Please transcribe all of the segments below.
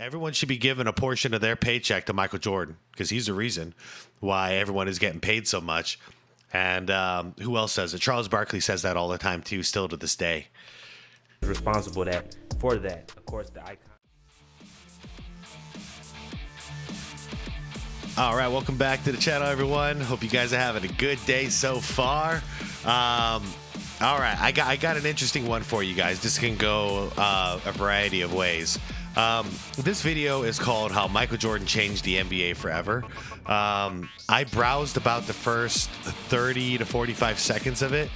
Everyone should be given a portion of their paycheck to Michael Jordan because he's the reason why everyone is getting paid so much. And who else says it? Charles Barkley says that all the time too, still to this day. Responsible for that, of course, the icon. All right, welcome back to the channel, everyone. Hope you guys are having a good day so far. All right, I got an interesting one for you guys. This can go a variety of ways. This video is called How Michael Jordan Changed the NBA Forever. I browsed about the first 30 to 45 seconds of it,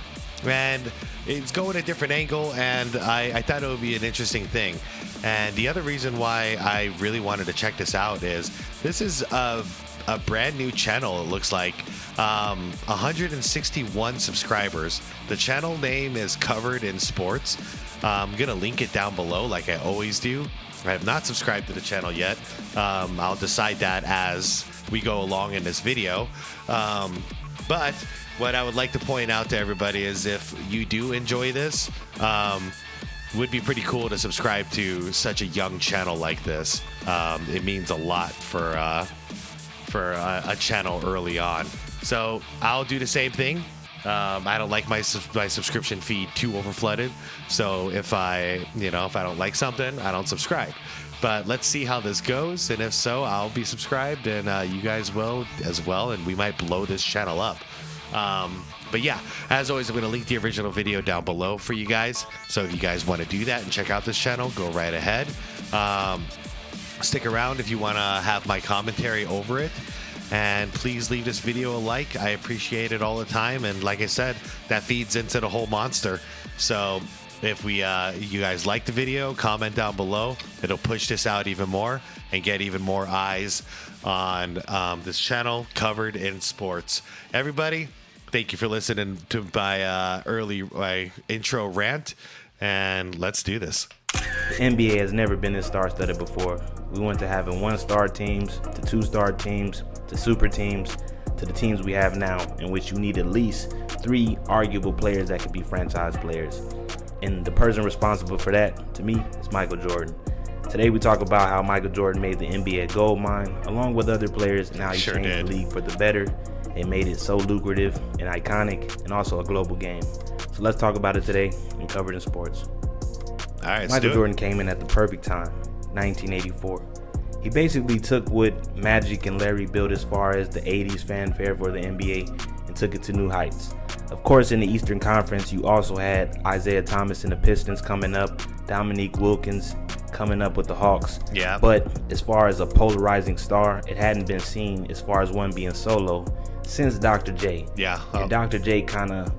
and it's going a different angle, and I thought it would be an interesting thing. And the other reason why I really wanted to check this out is this is a brand new channel. It looks like 161 subscribers. The channel name is Covered in Sports. I'm gonna link it down below like I always do. I have not subscribed to the channel yet. I'll decide that as we go along in this video. But what I would like to point out to everybody is if you do enjoy this, would be pretty cool to subscribe to such a young channel like this. It means a lot for a channel early on. So I'll do the same thing. I don't like my subscription feed too overflooded. So if I don't like something, I don't subscribe. But let's see how this goes. And if so, I'll be subscribed, and you guys will as well. And we might blow this channel up. But yeah, as always, I'm going to link the original video down below for you guys. So if you guys want to do that and check out this channel, go right ahead. Stick around if you want to have my commentary over it. And please leave this video a like. I appreciate it all the time. And like I said, that feeds into the whole monster. So if you guys like the video, comment down below. It'll push this out even more and get even more eyes on this channel, Covered in Sports. Everybody, thank you for listening to my intro rant. And let's do this. The NBA has never been this star-studded before. We went to having one-star teams, to two-star teams, to super teams, to the teams we have now, in which you need at least 3 arguable players that could be franchise players. And the person responsible for that, to me, is Michael Jordan. Today we talk about how Michael Jordan made the NBA a gold mine, along with other players, and how he changed the league for the better and made it so lucrative and iconic and also a global game. So let's talk about it today in Covered in Sports. All right, Michael Jordan came in at the perfect time, 1984. He basically took what Magic and Larry built as far as the 80s fanfare for the NBA and took it to new heights. Of course, in the Eastern Conference, you also had Isaiah Thomas and the Pistons coming up, Dominique Wilkins coming up with the Hawks. Yeah. But as far as a polarizing star, it hadn't been seen as far as one being solo since Dr. J. Yeah. And Dr. J kind of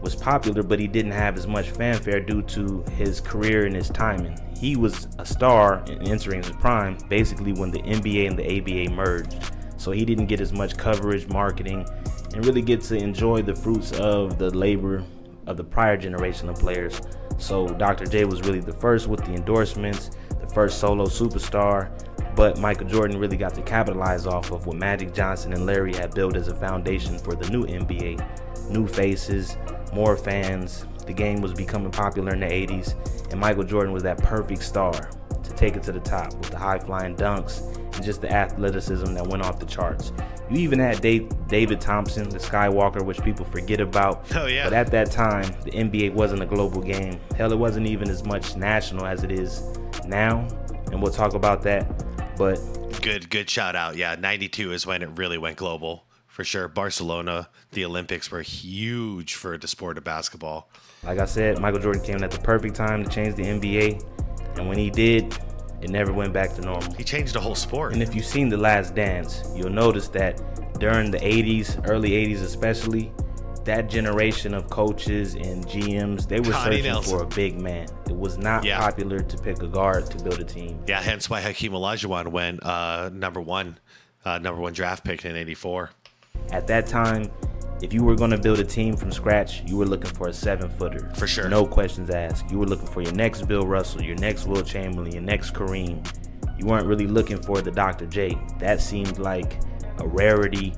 was popular, but he didn't have as much fanfare due to his career and his timing. He was a star and entering his prime basically when the NBA and the ABA merged. So he didn't get as much coverage, marketing, and really get to enjoy the fruits of the labor of the prior generation of players. So Dr. J was really the first with the endorsements, the first solo superstar, but Michael Jordan really got to capitalize off of what Magic Johnson and Larry had built as a foundation for the new NBA. New faces, more fans, the game was becoming popular in the 80s, and Michael Jordan was that perfect star to take it to the top with the high-flying dunks and just the athleticism that went off the charts. You even had David Thompson, the Skywalker, which people forget about. Oh, yeah. But at that time, the NBA wasn't a global game. Hell, it wasn't even as much national as it is now, and we'll talk about that. But good shout out. Yeah, 92 is when it really went global. For sure. Barcelona, the Olympics were huge for the sport of basketball. Like I said, Michael Jordan came in at the perfect time to change the NBA. And when he did, it never went back to normal. He changed the whole sport. And if you've seen The Last Dance, you'll notice that during the 80s, early 80s especially, that generation of coaches and GMs, they were searching for a big man. It was not popular to pick a guard to build a team. Yeah, hence why Hakeem Olajuwon went number one draft pick in '84. At that time, if you were going to build a team from scratch, you were looking for a 7-footer. For sure. No questions asked. You were looking for your next Bill Russell, your next Will Chamberlain, your next Kareem. You weren't really looking for the Dr. J. That seemed like a rarity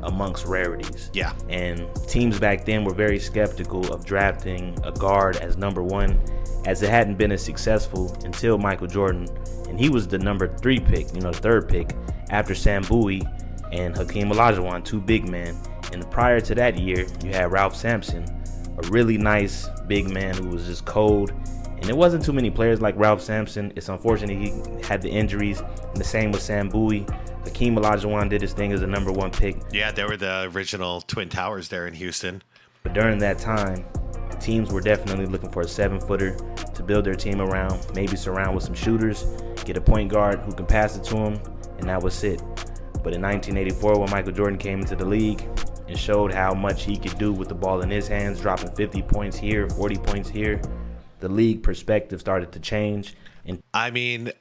amongst rarities. Yeah. And teams back then were very skeptical of drafting a guard as number one, as it hadn't been as successful until Michael Jordan. And he was the number 3 pick, the third pick, after Sam Bowie and Hakeem Olajuwon, 2 big men. And prior to that year, you had Ralph Sampson, a really nice big man who was just cold. And there wasn't too many players like Ralph Sampson. It's unfortunate he had the injuries, and the same with Sam Bowie. Hakeem Olajuwon did his thing as a number 1 pick. Yeah, they were the original Twin Towers there in Houston. But during that time, teams were definitely looking for a 7-footer to build their team around, maybe surround with some shooters, get a point guard who can pass it to him, and that was it. But in 1984, when Michael Jordan came into the league and showed how much he could do with the ball in his hands, dropping 50 points here, 40 points here, the league perspective started to change. And I mean,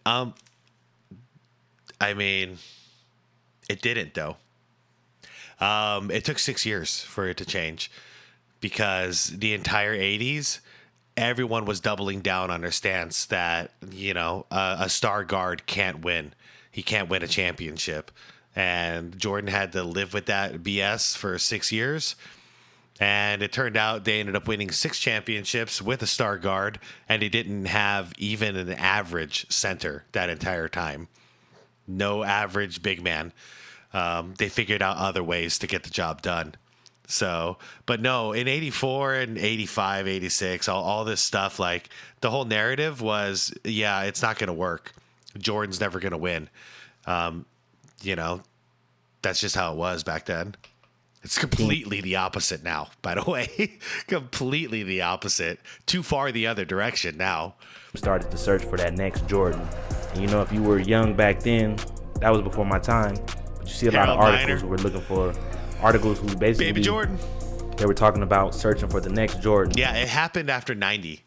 it didn't though. It took 6 years for it to change, because the entire 80s, everyone was doubling down on their stance that, a star guard can't win. He can't win a championship. And Jordan had to live with that BS for 6 years. And it turned out they ended up winning 6 championships with a star guard, and they didn't have even an average center that entire time. No average big man. They figured out other ways to get the job done. So, but no, in 84 and 85, 86, all this stuff, like the whole narrative was, yeah, it's not going to work. Jordan's never going to win. That's just how it was back then. It's completely the opposite now, by the way. Completely the opposite. Too far the other direction now. Started to search for that next Jordan. And if you were young back then, that was before my time. But you see a lot of articles who were looking for articles who basically Baby Jordan. They were talking about searching for the next Jordan. Yeah, it happened after 90.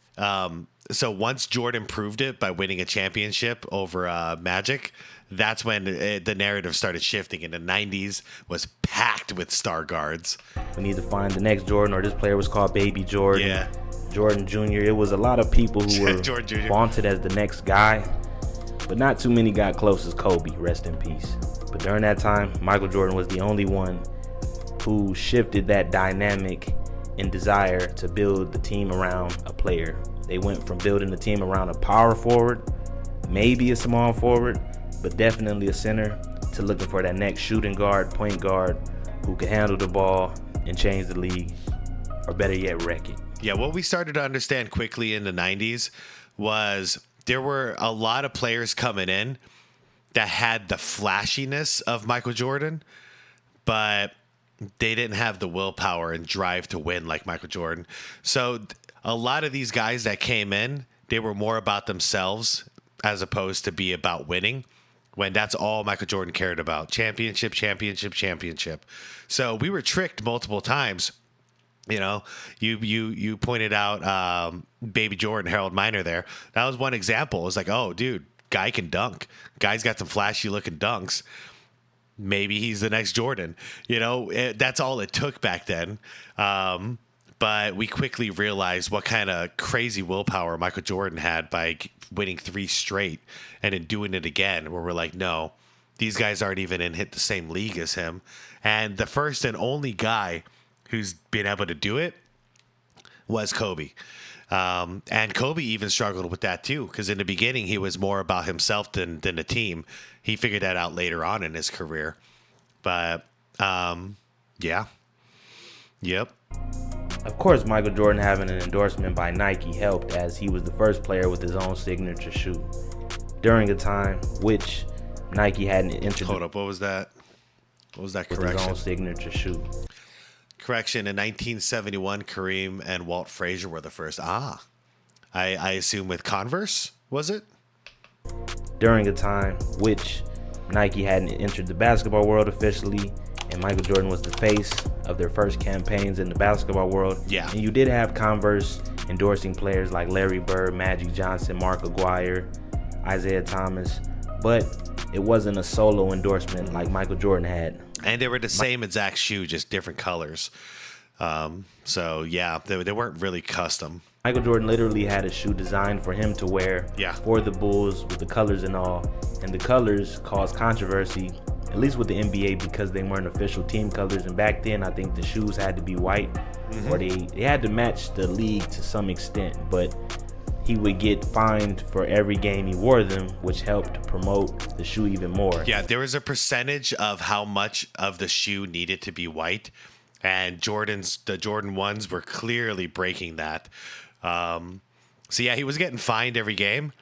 So once Jordan proved it by winning a championship over Magic, that's when the narrative started shifting. In the 90s was packed with star guards. We need to find the next Jordan, or this player was called Baby Jordan. Yeah. Jordan Jr. It was a lot of people who were vaunted as the next guy, but not too many got close as Kobe, rest in peace. But during that time, Michael Jordan was the only one who shifted that dynamic and desire to build the team around a player. They went from building the team around a power forward, maybe a small forward, but definitely a center, to looking for that next shooting guard, point guard, who could handle the ball and change the league, or better yet, wreck it. Yeah, what we started to understand quickly in the 90s was there were a lot of players coming in that had the flashiness of Michael Jordan, but they didn't have the willpower and drive to win like Michael Jordan. So a lot of these guys that came in, they were more about themselves as opposed to be about winning, when that's all Michael Jordan cared about. Championship, championship, championship. So we were tricked multiple times. You pointed out Baby Jordan, Harold Miner there. That was one example. It was like, oh, dude, guy can dunk. Guy's got some flashy looking dunks. Maybe he's the next Jordan. That's all it took back then. But we quickly realized what kind of crazy willpower Michael Jordan had by winning 3 straight and then doing it again, where we're like, no, these guys aren't even hit the same league as him. And the first and only guy who's been able to do it was Kobe. And Kobe even struggled with that too, because in the beginning he was more about himself than the team. He figured that out later on in his career. But yeah. Yep. Of course, Michael Jordan having an endorsement by Nike helped, as he was the first player with his own signature shoe during a time which Nike hadn't entered. Hold up, what was that? What was that with correction? His own signature shoe. Correction, in 1971, Kareem and Walt Frazier were the first. I assume with Converse, was it? During a time which Nike hadn't entered the basketball world officially, and Michael Jordan was the face of their first campaigns in the basketball world. Yeah. And you did have Converse endorsing players like Larry Bird, Magic Johnson, Mark Aguirre, Isaiah Thomas, but it wasn't a solo endorsement like Michael Jordan had. And they were the same exact shoe, just different colors. So yeah, they weren't really custom. Michael Jordan literally had a shoe designed for him to wear for the Bulls with the colors and all. And the colors caused controversy, at at least with the NBA, because they weren't official team colors. And back then, I think the shoes had to be white, or they had to match the league to some extent. But he would get fined for every game he wore them, which helped promote the shoe even more. Yeah, there was a percentage of how much of the shoe needed to be white, and the Jordan 1s were clearly breaking that. So yeah, he was getting fined every game,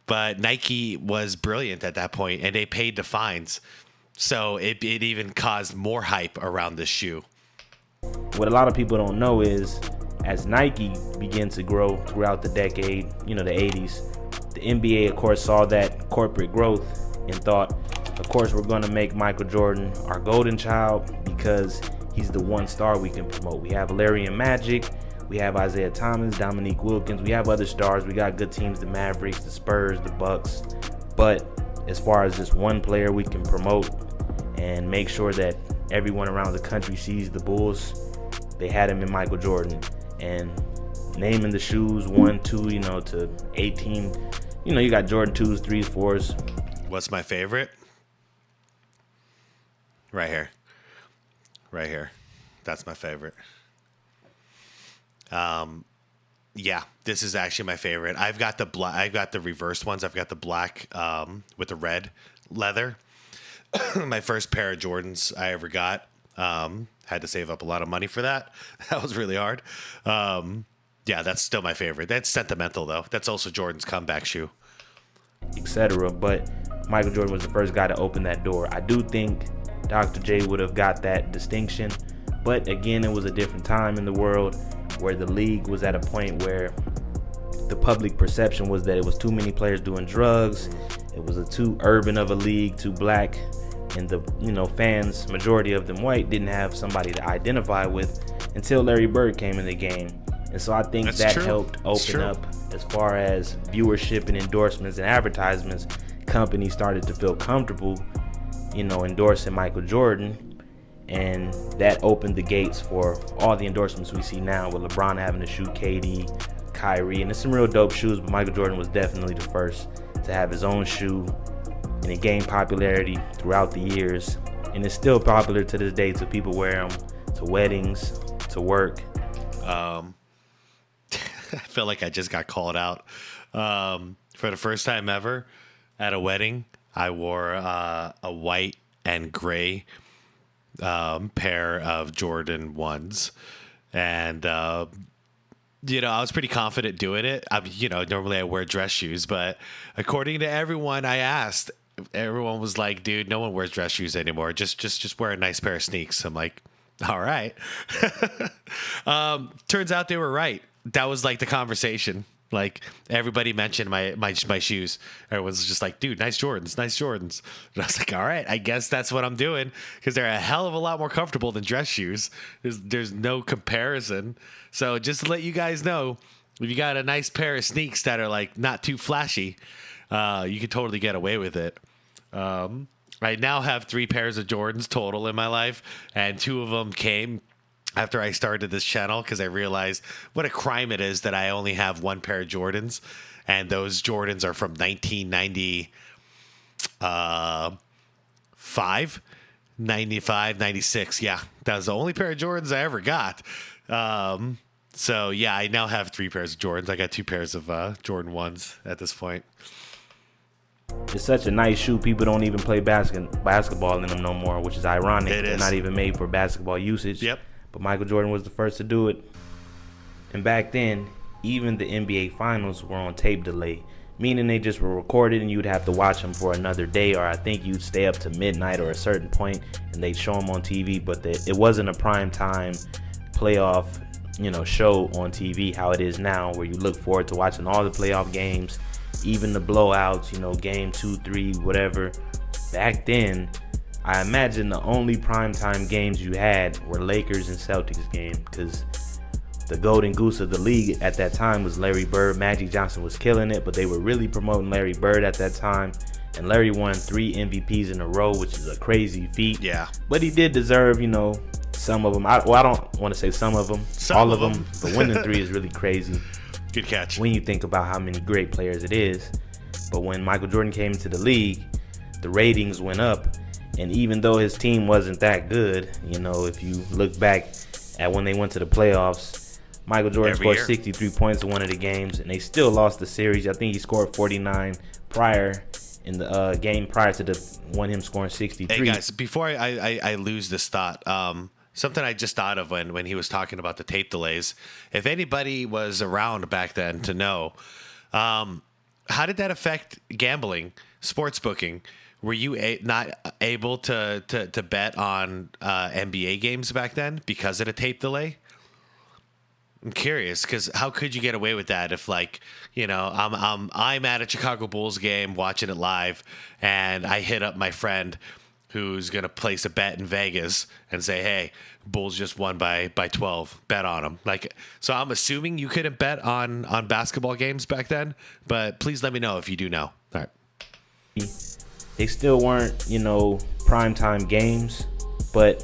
but Nike was brilliant at that point, and they paid the fines. So it even caused more hype around this shoe. What a lot of people don't know is, as Nike began to grow throughout the decade, the 80s, the NBA, of course, saw that corporate growth and thought, of course, we're going to make Michael Jordan our golden child because he's the one star we can promote. We have Larry and Magic. We have Isaiah Thomas, Dominique Wilkins. We have other stars. We got good teams, the Mavericks, the Spurs, the Bucks. But as far as just one player we can promote and make sure that everyone around the country sees the Bulls, they had him in Michael Jordan. And naming the shoes 1, 2, to 18, you got Jordan 2s, 3s, 4s. What's my favorite? Right here. That's my favorite. Yeah, this is actually my favorite. I've got the reverse ones. I've got the black with the red leather. My first pair of Jordans I ever got. Had to save up a lot of money for that. That was really hard. Yeah, that's still my favorite. That's sentimental, though. That's also Jordan's comeback shoe. Etc. But Michael Jordan was the first guy to open that door. I do think Dr. J would have got that distinction. But again, it was a different time in the world where the league was at a point where the public perception was that it was too many players doing drugs. It was a too urban of a league, too black. And the fans, majority of them white, didn't have somebody to identify with until Larry Bird came in the game. And so I think that helped open up as far as viewership and endorsements and advertisements. Companies started to feel comfortable, endorsing Michael Jordan. And that opened the gates for all the endorsements we see now, with LeBron having to shoe KD, Kyrie. And it's some real dope shoes, but Michael Jordan was definitely the first to have his own shoe. And it gained popularity throughout the years, and it's still popular to this day. So people wear them to weddings, to work. I feel like I just got called out. For the first time ever at a wedding, I wore a white and gray pair of Jordan 1s, and I was pretty confident doing it. Normally I wear dress shoes, but according to everyone I asked, everyone was like, dude, no one wears dress shoes anymore. Just wear a nice pair of sneaks. I'm like, all right. Turns out they were right. That was like the conversation. Like, everybody mentioned my shoes. Everyone's just like, dude, nice Jordans. And I was like, all right, I guess that's what I'm doing, because they're a hell of a lot more comfortable than dress shoes. There's no comparison. So just to let you guys know, if you got a nice pair of sneaks that are like not too flashy, you can totally get away with it. I now have 3 pairs of Jordans total in my life, and 2 of them came after I started this channel, because I realized what a crime it is that I only have 1 pair of Jordans, and those Jordans are from 1995, 96. Yeah, that was the only pair of Jordans I ever got. So yeah, I now have 3 pairs of Jordans. I got 2 pairs of Jordan 1s at this point. It's such a nice shoe. People don't even play basketball in them no more, which is ironic. They're not even made for basketball usage. Yep. But Michael Jordan was the first to do it. And back then, even the NBA Finals were on tape delay, meaning they just were recorded and you'd have to watch them for another day, or I think you'd stay up to midnight or a certain point and they'd show them on TV. But it wasn't a prime time playoff, show on TV how it is now, where you look forward to watching all the playoff games, even the blowouts, game 2, 3, whatever. Back then, I imagine the only primetime games you had were Lakers and Celtics game, because the golden goose of the league at that time was Larry Bird. Magic Johnson was killing it, but they were really promoting Larry Bird at that time. And Larry won 3 MVPs in a row, which is a crazy feat. Yeah. But he did deserve, some of them. I don't want to say some of them. All of them. But winning 3 is really crazy. Good catch. When you think about how many great players it is. But when Michael Jordan came into the league, the ratings went up. And even though his team wasn't that good, you know, if you look back at when they went to the playoffs, Michael Jordan scored 63 points in one of the games, and they still lost the series. I think he scored 49 prior in the game prior to the one him scoring 63. Hey guys, before I lose this thought, something I just thought of when he was talking about the tape delays. If anybody was around back then to know, how did that affect gambling, sports booking? Were you not able to bet on NBA games back then because of the tape delay? I'm curious, because how could you get away with that if, like, you know, I'm at a Chicago Bulls game watching it live, and I hit up my friend who's gonna place a bet in Vegas and say, "Hey, Bulls just won by 12. Bet on them." Like, so I'm assuming you couldn't bet on basketball games back then, but please let me know if you do know. All right. They still weren't, you know, primetime games, but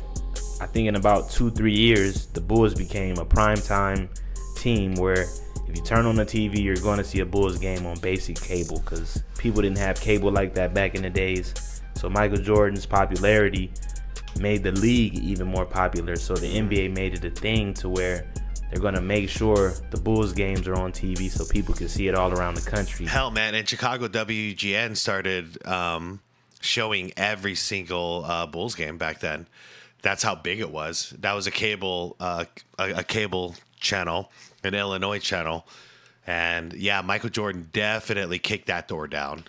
I think in about 2-3 years, the Bulls became a primetime team where if you turn on the TV, you're going to see a Bulls game on basic cable, because people didn't have cable like that back in the days. So Michael Jordan's popularity made the league even more popular. So the NBA made it a thing to where they're going to make sure the Bulls games are on TV so people can see it all around the country. Hell, man, and Chicago WGN started showing every single Bulls game back then. That's how big it was. That was a cable channel, an Illinois channel. And yeah, Michael Jordan definitely kicked that door down.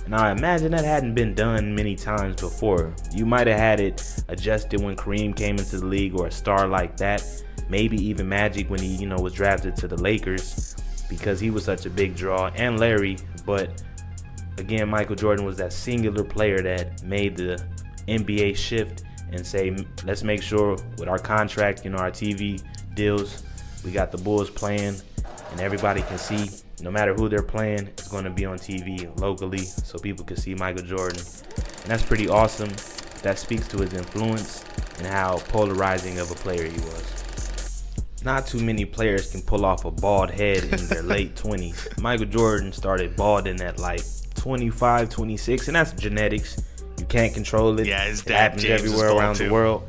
Now, I imagine that hadn't been done many times before. You might have had it adjusted when Kareem came into the league, or a star like that. Maybe even Magic when he, you know, was drafted to the Lakers, because he was such a big draw, and Larry. But again, Michael Jordan was that singular player that made the NBA shift and say, let's make sure with our contract, you know, our TV deals, we got the Bulls playing, and everybody can see, no matter who they're playing, it's going to be on TV locally so people can see Michael Jordan. And that's pretty awesome. That speaks to his influence and how polarizing of a player he was. Not too many players can pull off a bald head in their late 20s. Michael Jordan started balding at like 25, 26, and that's genetics. You can't control it. Yeah, his it dad happens James everywhere was around too. the world.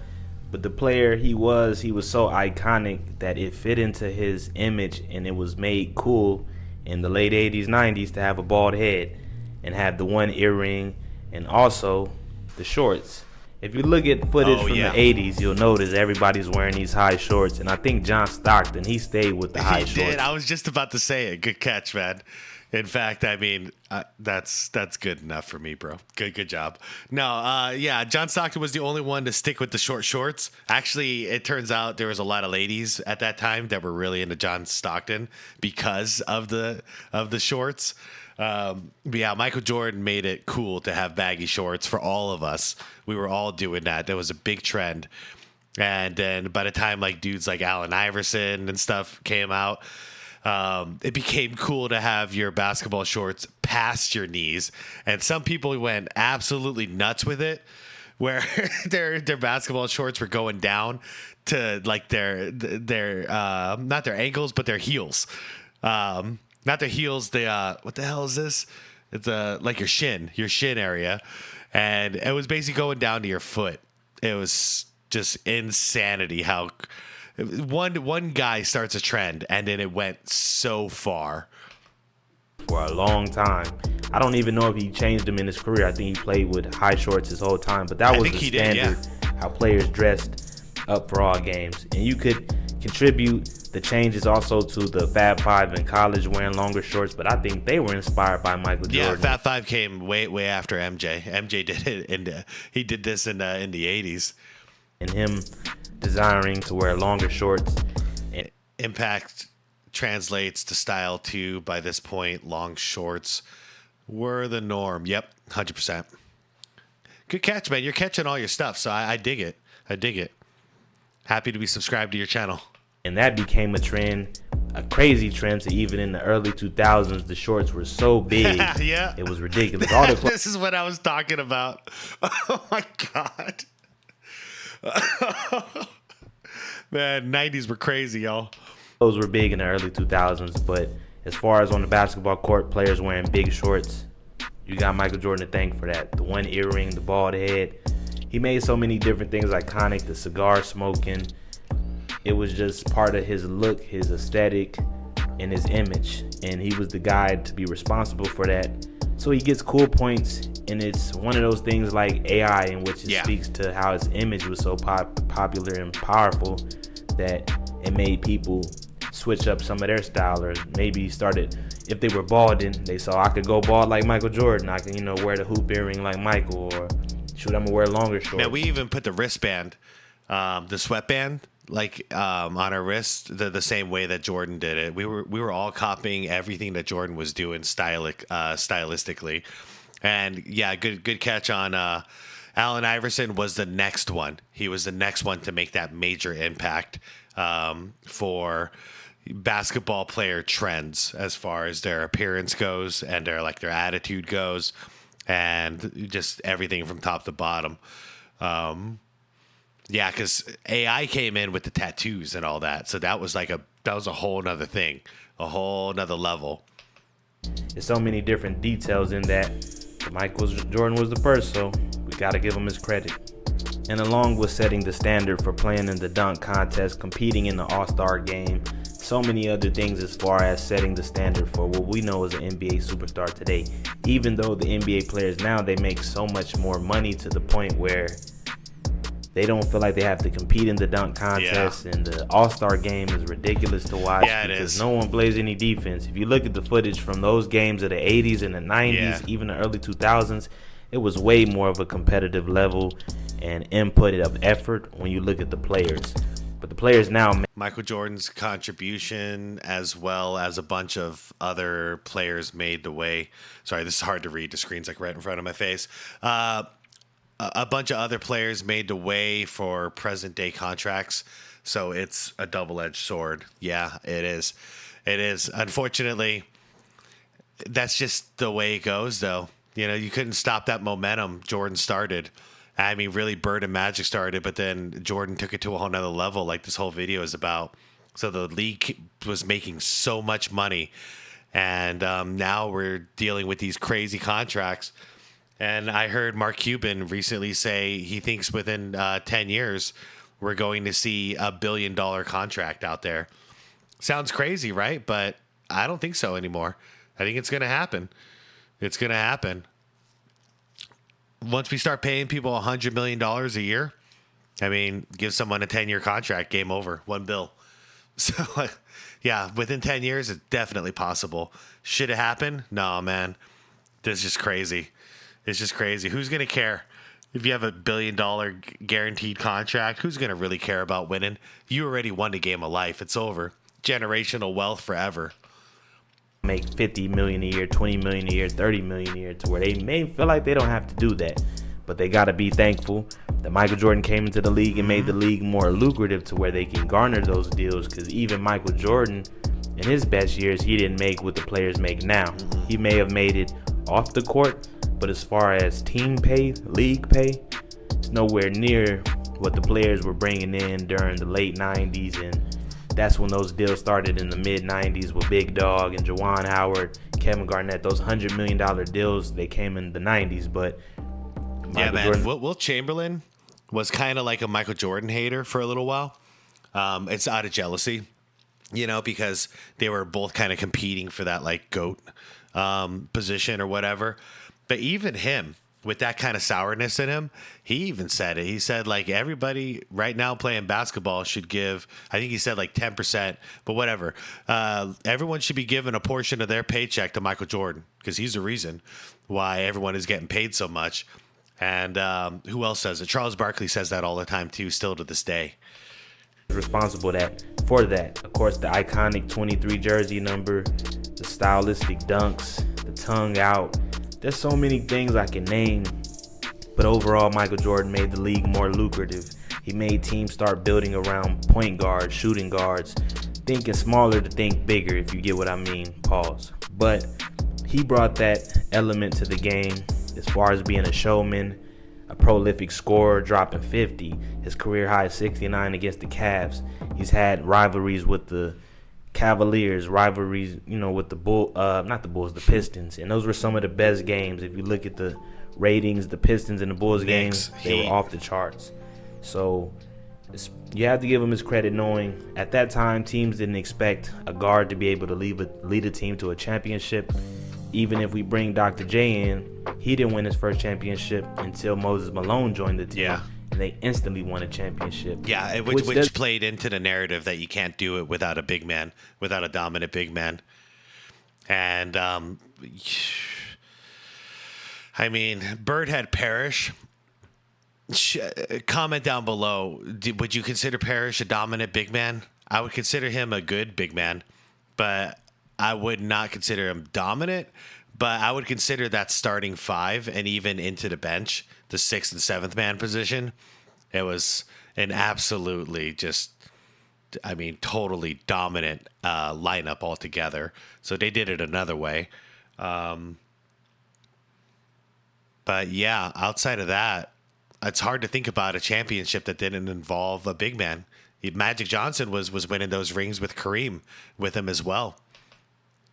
But the player he was so iconic that it fit into his image, and it was made cool in the late 80s, 90s to have a bald head and have the one earring and also the shorts. If you look at footage from the 80s, you'll notice everybody's wearing these high shorts. And I think John Stockton, he stayed with the high shorts. He did. I was just about to say it. Good catch, man. In fact, I mean, that's good enough for me, bro. Good job. No, yeah, John Stockton was the only one to stick with the short shorts. Actually, it turns out there was a lot of ladies at that time that were really into John Stockton because of the shorts. But yeah, Michael Jordan made it cool to have baggy shorts for all of us. We were all doing that. That was a big trend. And then by the time like dudes like Allen Iverson and stuff came out, it became cool to have your basketball shorts past your knees. And some people went absolutely nuts with it, where their basketball shorts were going down to like their not their ankles, but their heels. Not their heels. What the hell is this? It's like your shin area. And it was basically going down to your foot. It was just insanity how one guy starts a trend and then it went so far. For a long time. I don't even know if he changed them in his career. I think he played with high shorts his whole time. But that was the standard, how players dressed up for all games. And you could contribute the changes also to the Fab Five in college wearing longer shorts, but I think they were inspired by Michael Jordan. Yeah, Fab Five came way after MJ. MJ did it he did this in the 80s. And him desiring to wear longer shorts. Impact translates to style too. By this point, long shorts were the norm. Yep, 100%. Good catch, man. You're catching all your stuff, so I dig it. I dig it. Happy to be subscribed to your channel. And that became a trend, a crazy trend. So even in the early 2000s, the shorts were so big, yeah, it was ridiculous. All the this is what I was talking about. Oh my god, man, 90s were crazy, y'all. Those were big in the early 2000s, but as far as on the basketball court, players wearing big shorts, You got Michael Jordan to thank for that. The one earring, the bald head. He made so many different things iconic. The cigar smoking. It was just part of his look, his aesthetic, and his image. And he was the guy to be responsible for that. So he gets cool points, and it's one of those things like AI, in which it speaks to how his image was so popular and powerful that it made people switch up some of their style, or maybe started, if they were balding, they saw I could go bald like Michael Jordan. I can, wear the hoop earring like Michael, or shoot, I'm gonna wear longer shorts. Man, we even put the wristband, the sweatband, on our wrist the same way that Jordan did it. We were all copying everything that Jordan was doing stylistically. And yeah, good catch on Allen Iverson was the next one. He was the next one to make that major impact for basketball player trends as far as their appearance goes and their attitude goes, and just everything from top to bottom. Yeah, because AI came in with the tattoos and all that, so that was a whole nother thing, a whole nother level. There's so many different details in that. Michael Jordan was the first, so we got to give him his credit. And along with setting the standard for playing in the dunk contest, competing in the All-Star game, so many other things as far as setting the standard for what we know as an NBA superstar today. Even though the NBA players now, they make so much more money to the point where they don't feel like they have to compete in the dunk contest, and the All-Star game is ridiculous to watch because no one plays any defense. If you look at the footage from those games of the 80s and the 90s, even the early 2000s, it was way more of a competitive level and input of effort when you look at the players. But the players now... Michael Jordan's contribution, as well as a bunch of other players, made the way... Sorry, this is hard to read. The screen's right in front of my face. A bunch of other players made the way for present-day contracts, so it's a double-edged sword. Yeah, it is. It is. Unfortunately, that's just the way it goes, though. You couldn't stop that momentum Jordan started. I mean, really, Bird and Magic started, but then Jordan took it to a whole nother level, like this whole video is about. So the league was making so much money, and now we're dealing with these crazy contracts. And I heard Mark Cuban recently say he thinks within 10 years we're going to see $1 billion contract out there. Sounds crazy, right? But I don't think so anymore. I think it's going to happen. It's going to happen. Once we start paying people $100 million a year, I mean, give someone a 10-year contract, game over, $1 billion. So, yeah, within 10 years, it's definitely possible. Should it happen? No, man. This is just crazy. It's just crazy. Who's going to care? If you have $1 billion guaranteed contract, who's going to really care about winning? You already won the game of life. It's over. Generational wealth forever. Make $50 million a year, $20 million a year, $30 million a year, to where they may feel like they don't have to do that. But they got to be thankful that Michael Jordan came into the league and made the league more lucrative to where they can garner those deals. Because even Michael Jordan, in his best years, he didn't make what the players make now. He may have made it off the court, but as far as team pay, league pay, it's nowhere near what the players were bringing in during the late 90s. And that's when those deals started in the mid-90s with Big Dog and Juwan Howard, Kevin Garnett. Those $100 million deals, they came in the 90s. But Michael Jordan... Wilt Chamberlain was kind of like a Michael Jordan hater for a little while. It's out of jealousy, because they were both kind of competing for that GOAT position or whatever. But even him, with that kind of sourness in him, he even said it. He said, everybody right now playing basketball should give, I think he said 10%, but whatever. Everyone should be given a portion of their paycheck to Michael Jordan, because he's the reason why everyone is getting paid so much. And who else says it? Charles Barkley says that all the time, too, still to this day. Responsible for that. Of course, the iconic 23 jersey number, the stylistic dunks, the tongue out. There's so many things I can name, but overall, Michael Jordan made the league more lucrative. He made teams start building around point guards, shooting guards, thinking smaller to think bigger, if you get what I mean, pause. But he brought that element to the game as far as being a showman, a prolific scorer, dropping 50, his career high 69 against the Cavs. He's had rivalries with the Cavaliers rivalries, with the not the Bulls, the Pistons, and those were some of the best games. If you look at the ratings, the Pistons and the Bulls games, they were off the charts. So you have to give him his credit, knowing at that time teams didn't expect a guard to be able to lead a team to a championship. Even if we bring Dr. J in, he didn't win his first championship until Moses Malone joined the team. Yeah. And they instantly won a championship. Yeah, which played into the narrative that you can't do it without a big man, without a dominant big man. And, I mean, Birdhead Parrish, comment down below, would you consider Parrish a dominant big man? I would consider him a good big man, but I would not consider him dominant. But I would consider that starting five and even into the bench, the 6th and 7th man position. It was an absolutely totally dominant lineup altogether. So they did it another way. But yeah, outside of that, it's hard to think about a championship that didn't involve a big man. Magic Johnson was winning those rings with Kareem with him as well.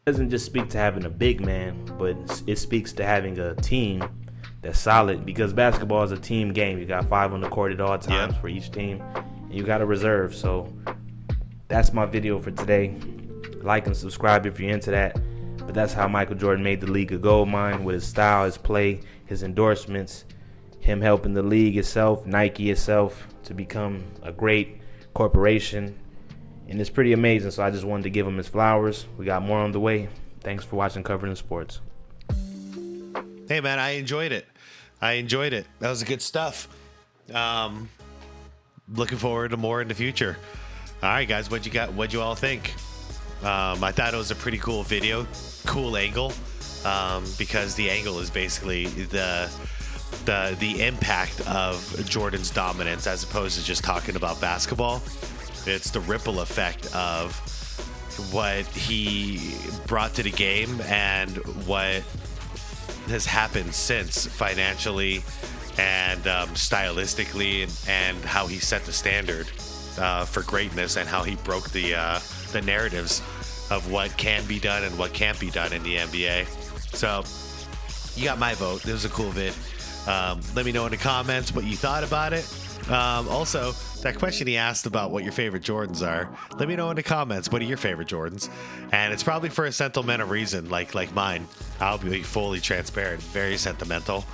Doesn't just speak to having a big man, but it speaks to having a team that's solid, because basketball is a team game. You got 5 on the court at all times for each team, and you got a reserve. So that's my video for today. Like and subscribe if you're into that. But that's how Michael Jordan made the league a gold mine, with his style, his play, his endorsements, him helping the league itself, Nike itself, to become a great corporation. And it's pretty amazing, so I just wanted to give him his flowers. We got more on the way. Thanks for watching Covered in Sports. Hey, man, I enjoyed it. That was good stuff. Looking forward to more in the future. All right, guys, what'd you all think? I thought it was a pretty cool video, cool angle, because the angle is basically the impact of Jordan's dominance as opposed to just talking about basketball. It's the ripple effect of what he brought to the game and what has happened since, financially and stylistically, and how he set the standard for greatness, and how he broke the narratives of what can be done and what can't be done in the NBA. So you got my vote. This was a cool vid. Let me know in the comments what you thought about it. Also, that question he asked about what your favorite Jordans are, let me know in the comments. What are your favorite Jordans? And it's probably for a sentimental reason, like mine. I'll be fully transparent, very sentimental.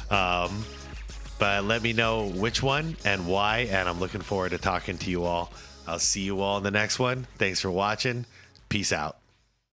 But let me know which one and why, and I'm looking forward to talking to you all. I'll see you all in the next one. Thanks for watching. Peace out.